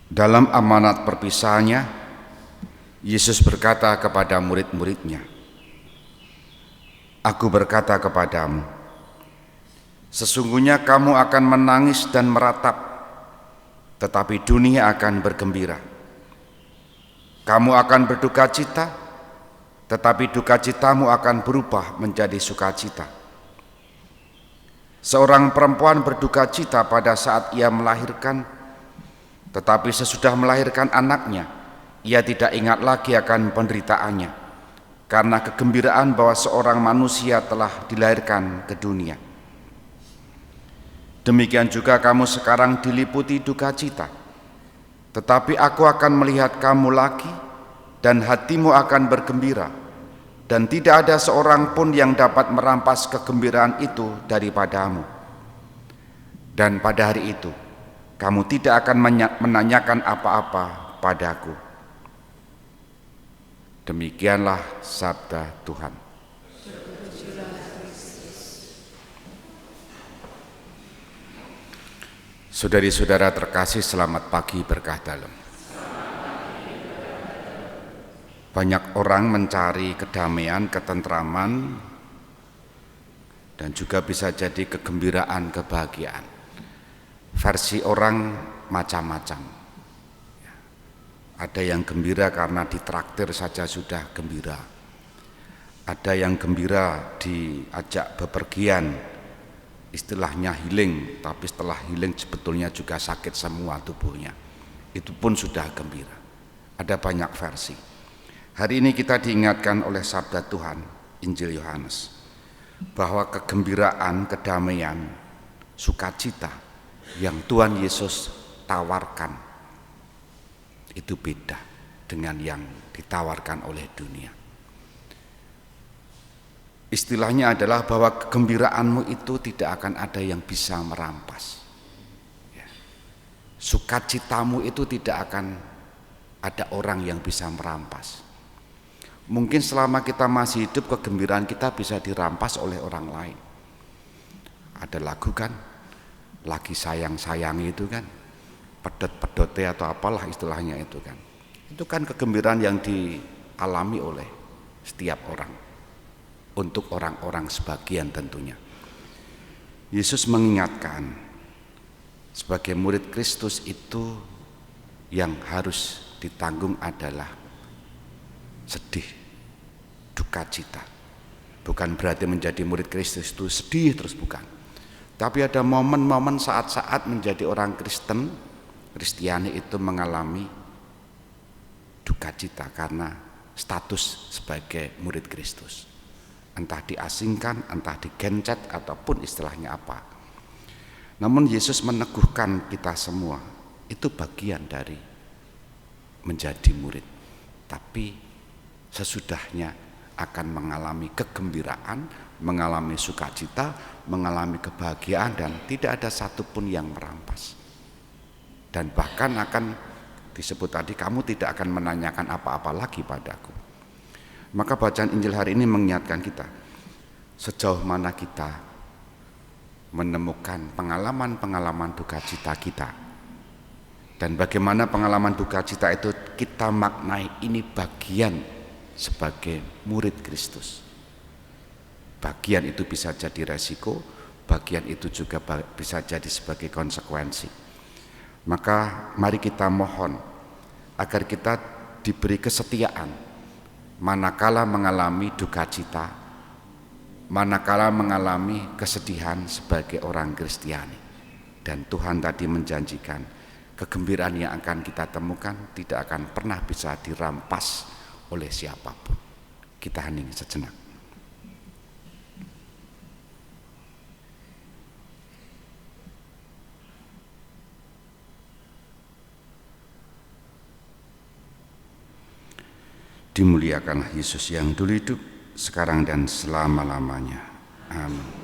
Dalam amanat perpisahannya, Yesus berkata kepada murid-muridnya, "Aku berkata kepadamu, sesungguhnya kamu akan menangis dan meratap, tetapi dunia akan bergembira. Kamu akan berduka cita, tetapi duka citamu akan berubah menjadi sukacita. Seorang perempuan berduka cita pada saat ia melahirkan, tetapi sesudah melahirkan anaknya, ia tidak ingat lagi akan penderitaannya, karena kegembiraan bahwa seorang manusia telah dilahirkan ke dunia. Demikian juga kamu sekarang diliputi duka cita, tetapi aku akan melihat kamu lagi, dan hatimu akan bergembira, dan tidak ada seorang pun yang dapat merampas kegembiraan itu daripadamu. Dan pada hari itu, kamu tidak akan menanyakan apa-apa padaku." Demikianlah sabda Tuhan. Saudari-saudara terkasih, selamat pagi berkah dalam. Banyak orang mencari kedamaian, ketentraman, dan juga bisa jadi kegembiraan, kebahagiaan. Versi orang macam-macam. Ada yang gembira karena ditraktir saja sudah gembira. Ada yang gembira diajak bepergian, istilahnya healing, tapi setelah healing sebetulnya juga sakit semua tubuhnya. Itu pun sudah gembira. Ada banyak versi. Hari ini kita diingatkan oleh sabda Tuhan, Injil Yohanes, bahwa kegembiraan, kedamaian, sukacita yang Tuhan Yesus tawarkan itu beda dengan yang ditawarkan oleh dunia. Istilahnya adalah bahwa kegembiraanmu itu tidak akan ada yang bisa merampas. Sukacitamu itu tidak akan ada orang yang bisa merampas. Mungkin selama kita masih hidup, kegembiraan kita bisa dirampas oleh orang lain. Ada lagu kan, lagi sayang-sayangi itu kan, pedot-pedote atau apalah istilahnya itu kan. Itu kan kegembiraan yang dialami oleh setiap orang, untuk orang-orang sebagian tentunya. Yesus mengingatkan, sebagai murid Kristus itu yang harus ditanggung adalah sedih, duka cita. Bukan berarti menjadi murid Kristus itu sedih terus, bukan. Tapi ada momen-momen saat-saat menjadi orang Kristen, Kristiani itu mengalami duka cita karena status sebagai murid Kristus. Entah diasingkan, entah digencet, ataupun istilahnya apa. Namun Yesus meneguhkan kita semua, itu bagian dari menjadi murid. Tapi sesudahnya akan mengalami kegembiraan, mengalami sukacita, mengalami kebahagiaan, dan tidak ada satupun yang merampas. Dan bahkan akan disebut tadi, kamu tidak akan menanyakan apa-apa lagi padaku. Maka bacaan Injil hari ini mengingatkan kita, sejauh mana kita menemukan pengalaman-pengalaman duka cita kita, dan bagaimana pengalaman duka cita itu kita maknai ini bagian sebagai murid Kristus. Bagian itu bisa jadi resiko, bagian itu juga bisa jadi sebagai konsekuensi. Maka mari kita mohon agar kita diberi kesetiaan manakala mengalami duka cita, manakala mengalami kesedihan sebagai orang Kristiani. Dan Tuhan tadi menjanjikan kegembiraan yang akan kita temukan tidak akan pernah bisa dirampas oleh siapapun. Kita hening sejenak. Dimuliakanlah Yesus yang dulu hidup, sekarang dan selama-lamanya. Amin.